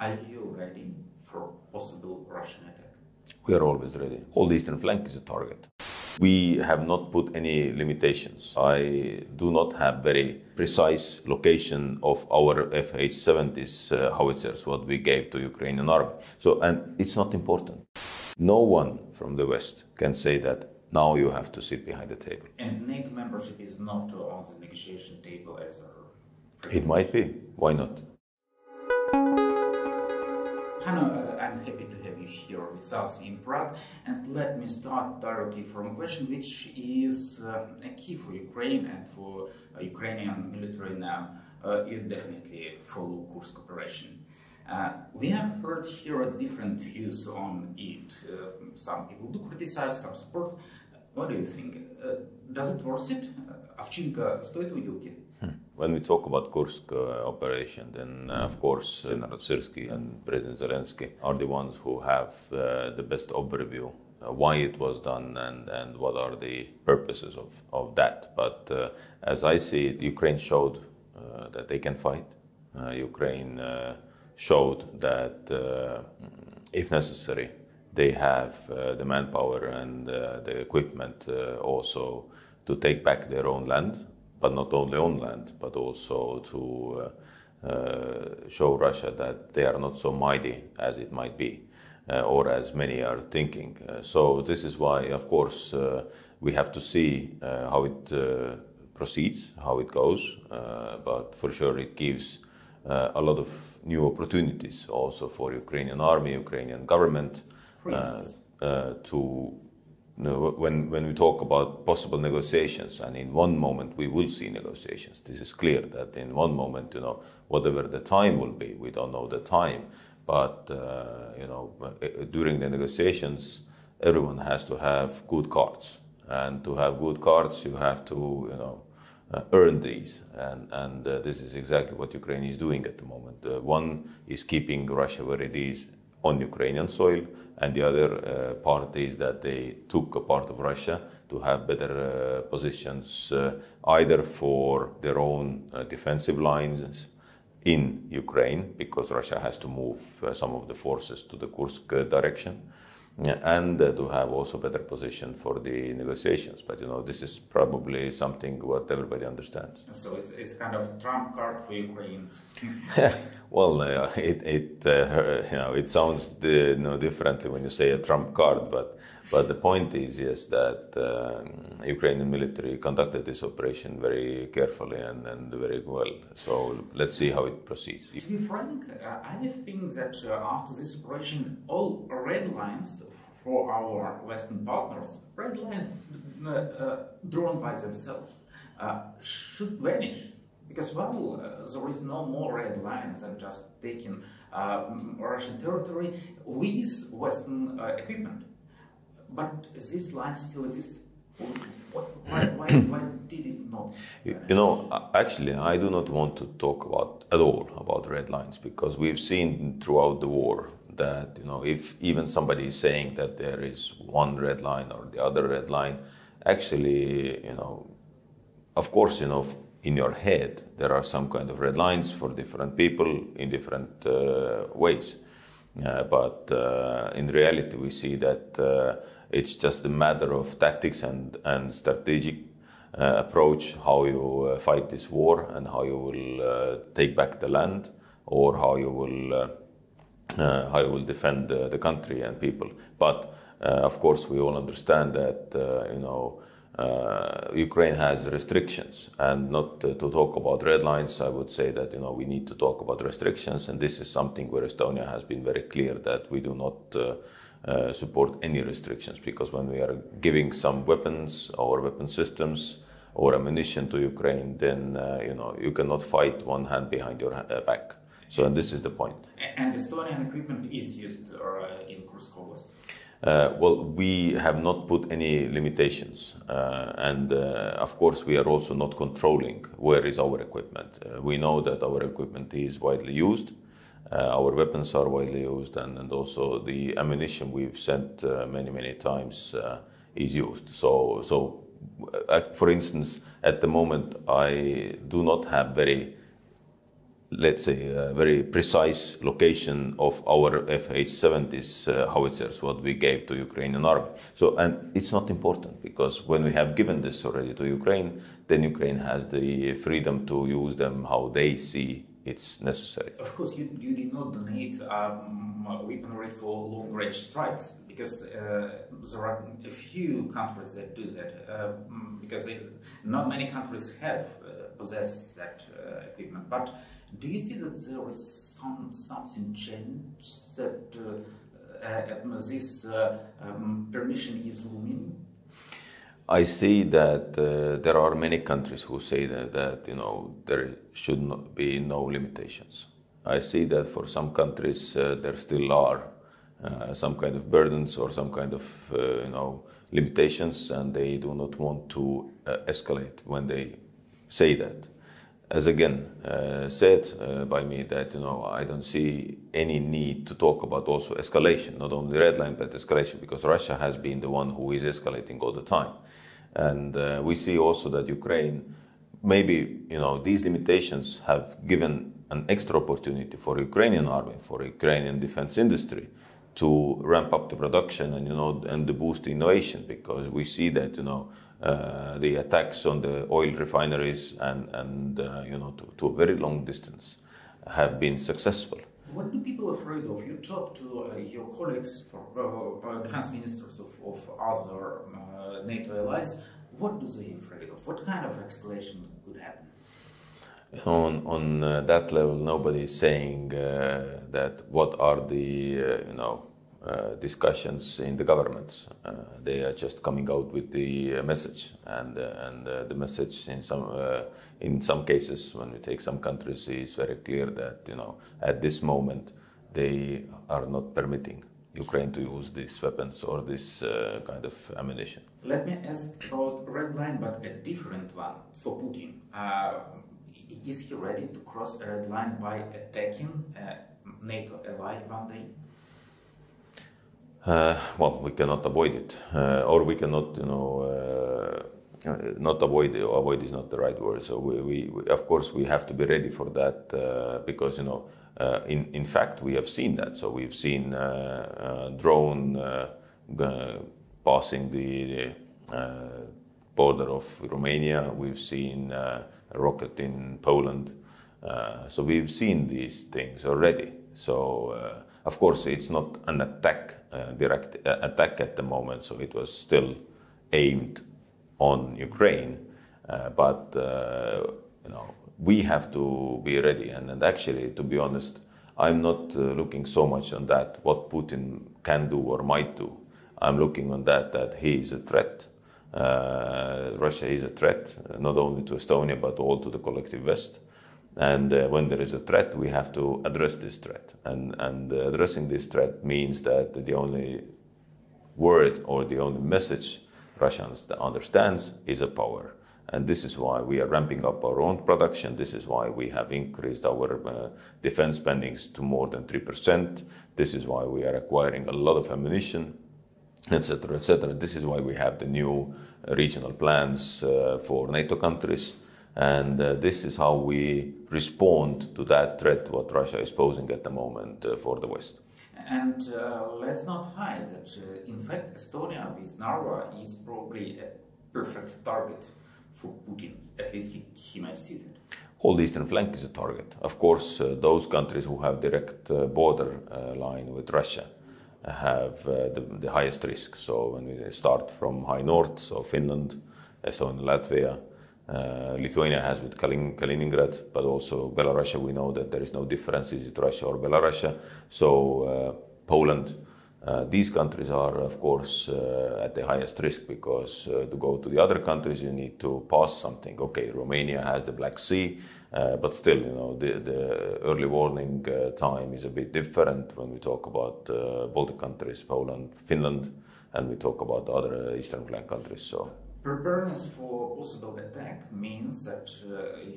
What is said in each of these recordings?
Are you ready for possible Russian attack? We are always ready. All the eastern flank is a target. We have not put any limitations. I do not have very precise location of our F-H-70s howitzers, what we gave to Ukrainian army. And it's not important. No one from the West can say that now you have to sit behind the table. And NATO membership is not on the negotiation table as a... It might be. Why not? Hanno, I'm happy to have you here with us in Prague, and let me start directly from a question which is a key for Ukraine and for Ukrainian military now. You definitely follow Kursk Koperation. We have heard here different views on it. Some people do criticize, some support. What do you think? Does it worth it? Овчинка стоит выделки? When we talk about Kursk operation, then of course General Sergiy and President Zelensky are the ones who have the best overview why it was done and what are the purposes of that. But as I see it, Ukraine showed that they can fight. Ukraine showed that if necessary, they have the manpower and the equipment also to take back their own land. But not only on land, but also to show Russia that they are not so mighty as it might be, or as many are thinking. So this is why, of course, we have to see how it proceeds, how it goes, but for sure it gives a lot of new opportunities also for Ukrainian army, Ukrainian government, to when we talk about possible negotiations, and in one moment we will see negotiations. This is clear that in one moment, whatever the time will be, we don't know the time, but during the negotiations, everyone has to have good cards, and to have good cards, you have to, earn these, and this is exactly what Ukraine is doing at the moment. One is keeping Russia where it is on Ukrainian soil, and the other part is that they took a part of Russia to have better positions either for their own defensive lines in Ukraine, because Russia has to move some of the forces to the Kursk direction, and to have also better position for the negotiations. But this is probably something what everybody understands. So it's kind of trump card for Ukraine. Well, it sounds differently when you say a trump card, but the point is, yes, that Ukrainian military conducted this operation very carefully and very well. So let's see how it proceeds. To be frank, I think that after this operation, all red lines for our Western partners, red lines drawn by themselves, should vanish. Because, well, there is no more red lines than just taking Russian territory with Western equipment. But these lines still exist. Why did it not? Actually, I do not want to talk at all about red lines, because we've seen throughout the war that, if even somebody is saying that there is one red line or the other red line, actually, of course, in your head, there are some kind of red lines for different people in different ways. But in reality, we see that it's just a matter of tactics and strategic approach, how you fight this war and how you will take back the land, or how you will defend the country and people. But of course, we all understand that Ukraine has restrictions, and not to talk about red lines, I would say that we need to talk about restrictions, and this is something where Estonia has been very clear that we do not support any restrictions, because when we are giving some weapons or weapon systems or ammunition to Ukraine, then you cannot fight one hand behind your back. So, and this is the point. And Estonian equipment is used in Kursk Oblast? Well, we have not put any limitations, and of course we are also not controlling where is our equipment. We know that our equipment is widely used, our weapons are widely used, and also the ammunition we've sent many times is used. So for instance, at the moment I do not have very let's say, a very precise location of our FH-70s howitzers, what we gave to Ukrainian army. So, and it's not important, because when we have given this already to Ukraine, then Ukraine has the freedom to use them how they see it's necessary. Of course, you did not donate weaponry for long-range strikes, because there are a few countries that do that, because not many countries have possess that equipment. But do you see that there is something changed, that this permission is looming? I see that there are many countries who say that there should not be no limitations. I see that for some countries there still are some kind of burdens or some kind of limitations, and they do not want to escalate when they say that. As again said by me, that I don't see any need to talk about also escalation, not only red line but escalation, because Russia has been the one who is escalating all the time. And we see also that Ukraine, maybe these limitations have given an extra opportunity for Ukrainian army, for Ukrainian defense industry, to ramp up the production and to boost the innovation, because we see that the attacks on the oil refineries and to a very long distance have been successful. What do people afraid of? You talk to your colleagues, defense ministers of other NATO allies. What do they afraid of? What kind of escalation could happen? On that level, nobody is saying that what are the discussions in the governments. They are just coming out with the message, and the message in some cases, when we take some countries, is very clear that at this moment they are not permitting Ukraine to use these weapons or this kind of ammunition. Let me ask about red line, but a different one for Putin. Is he ready to cross a red line by attacking a NATO ally one day? Well, we cannot avoid it, or we cannot, not avoid it. Avoid is not the right word. So we of course we have to be ready for that, because in fact we have seen that. So we've seen drone passing the border of Romania. We've seen a rocket in Poland. So we've seen these things already. So. Of course, it's not an attack, direct attack at the moment, so it was still aimed on Ukraine. But we have to be ready. And actually, to be honest, I'm not looking so much on that, what Putin can do or might do. I'm looking on that he is a threat. Russia is a threat, not only to Estonia, but all to the collective West. And when there is a threat, we have to address this threat. And addressing this threat means that the only word or the only message Russia understands is a power. And this is why we are ramping up our own production. This is why we have increased our defense spendings to more than 3%. This is why we are acquiring a lot of ammunition, etc., etc. This is why we have the new regional plans for NATO countries. And this is how we respond to that threat what Russia is posing at the moment for the West. And let's not hide that, in fact, Estonia with Narva is probably a perfect target for Putin. At least he might see that. All the eastern flank is a target. Of course, those countries who have direct border line with Russia have the highest risk. So when we start from high north, so Finland, Estonia, Latvia, Lithuania has with Kaliningrad, but also Belarus. We know that there is no difference, is it Russia or Belarus? So Poland, these countries are of course at the highest risk, because to go to the other countries you need to pass something. Okay, Romania has the Black Sea, but still, the early warning time is a bit different when we talk about Baltic countries, Poland, Finland, and we talk about the other eastern flank countries. So. Preparedness for possible attack means that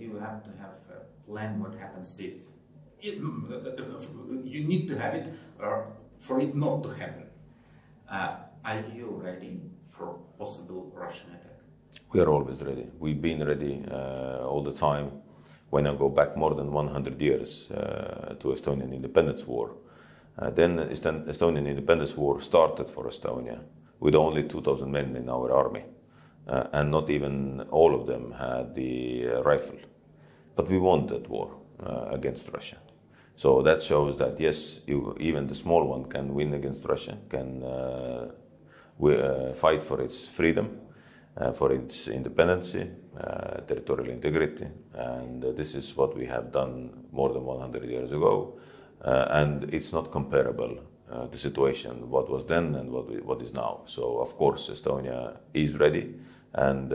you have to have a plan what happens if you need to have it for it not to happen. Are you ready for possible Russian attack? We are always ready. We've been ready all the time. when I go back more than 100 years to Estonian independence war, then Estonian independence war started for Estonia with only 2,000 men in our army, and not even all of them had the rifle. But we won that war against Russia. So that shows that yes, even the small one can win against Russia, can fight for its freedom, for its independence, territorial integrity, and this is what we have done more than 100 years ago, and it's not comparable, the situation, what was then and what is now. So of course Estonia is ready, and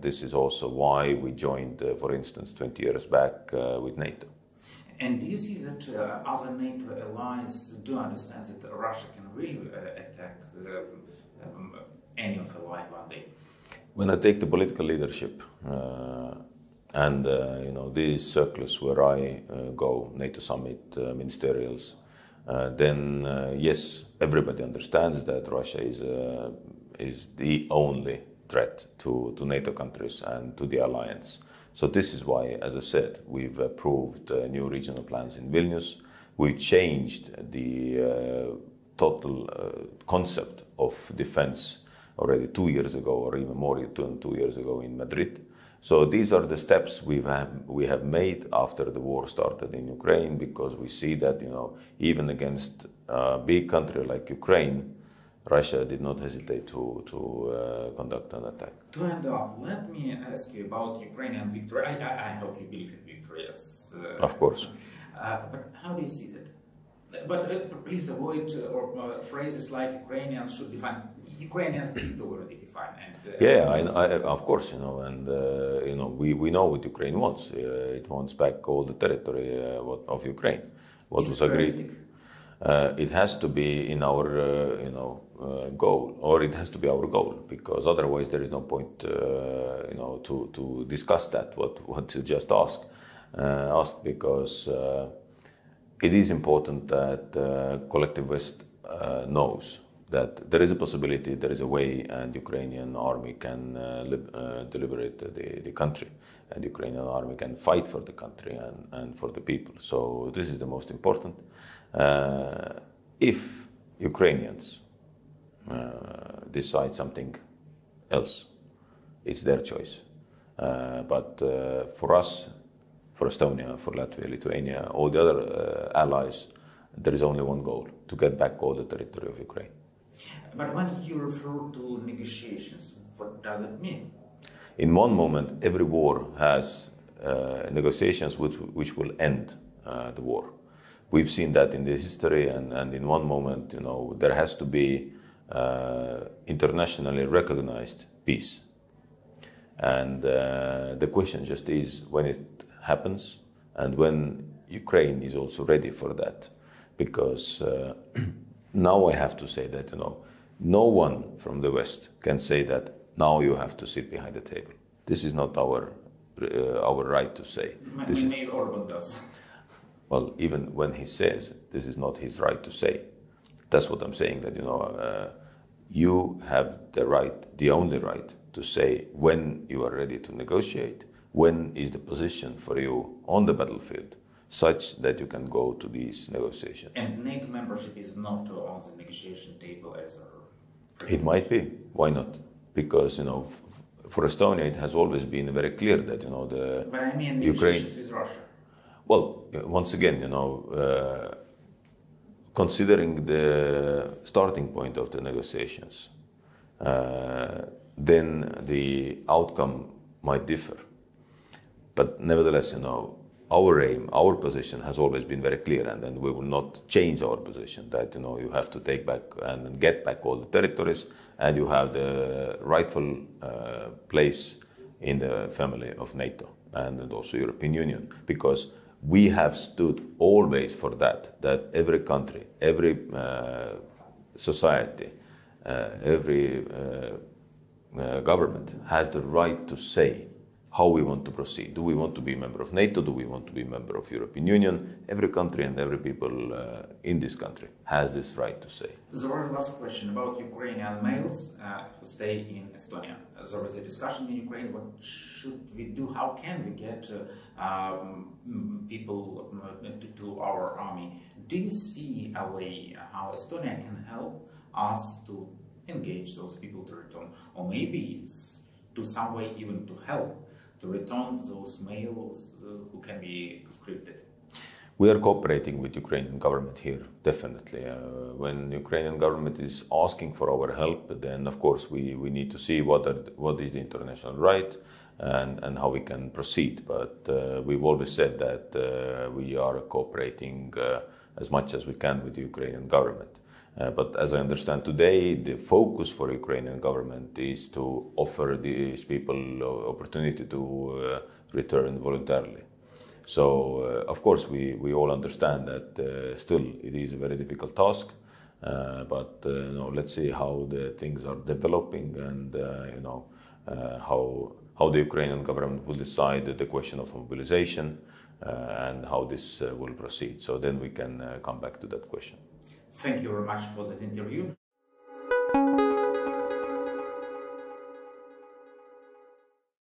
this is also why we joined, for instance, 20 years back with NATO. And do you see that other NATO allies do understand that Russia can really attack any of the ally one day? When I take the political leadership and these circles where I go, NATO summit, ministerials, then yes, everybody understands that Russia is the only threat to NATO countries and to the alliance. So this is why, as I said, we've approved new regional plans in Vilnius. We changed the total concept of defense already 2 years ago, or even more than 2 years ago in Madrid. So these are the steps we have made after the war started in Ukraine, because we see that even against a big country like Ukraine, Russia did not hesitate to conduct an attack. To end up, let me ask you about Ukrainian victory. I hope you believe in victory, yes. Of course. But how do you see that? But please avoid phrases like Ukrainians should define. Ukrainians did already define. Of course, and we know what Ukraine wants. It wants back all the territory of Ukraine. What was agreed. It has to be in our goal, or it has to be our goal, because otherwise there is no point to discuss that. What to just ask, because it is important that collective West knows that there is a possibility, there is a way, and Ukrainian army can liberate the country, and Ukrainian army can fight for the country and for the people. So this is the most important. If Ukrainians decide something else, it's their choice. But for us, for Estonia, for Latvia, Lithuania, all the other allies, there is only one goal: to get back all the territory of Ukraine. But when you refer to negotiations, what does it mean? In one moment, every war has negotiations which will end the war. We've seen that in the history, and in one moment, there has to be internationally recognized peace. And the question just is when it happens, and when Ukraine is also ready for that. Because now I have to say that, no one from the West can say that now you have to sit behind the table. This is not our right to say. Maybe Orban does. Well, even when he says this is not his right to say, that's what I'm saying, that, you have the right, the only right, to say when you are ready to negotiate, when is the position for you on the battlefield such that you can go to these negotiations. And NATO membership is not on the negotiation table as a... It might be. Why not? Because, for Estonia, it has always been very clear that, But I mean negotiations with Russia. Well, once again, considering the starting point of the negotiations, then the outcome might differ. But nevertheless, our aim, our position has always been very clear, and then we will not change our position that, you have to take back and get back all the territories, and you have the rightful place in the family of NATO and also European Union, because we have stood always for that every country, every society, every government has the right to say how we want to proceed. Do we want to be a member of NATO? Do we want to be a member of European Union? Every country and every people in this country has this right to say. The very last question about Ukrainian males who stay in Estonia. There is a discussion in Ukraine, what should we do? How can we get people to our army? Do you see a way how Estonia can help us to engage those people to return? Or maybe to some way even to help to return those males who can be conscripted? We are cooperating with Ukrainian government here, definitely. When Ukrainian government is asking for our help, then of course we need to see what is the international right and how we can proceed. But we've always said that we are cooperating as much as we can with the Ukrainian government. But as I understand today, the focus for Ukrainian government is to offer these people opportunity to return voluntarily. So, of course, we all understand that still it is a very difficult task, but let's see how the things are developing and how the Ukrainian government will decide the question of mobilization and how this will proceed. So then we can come back to that question. Thank you very much for that interview.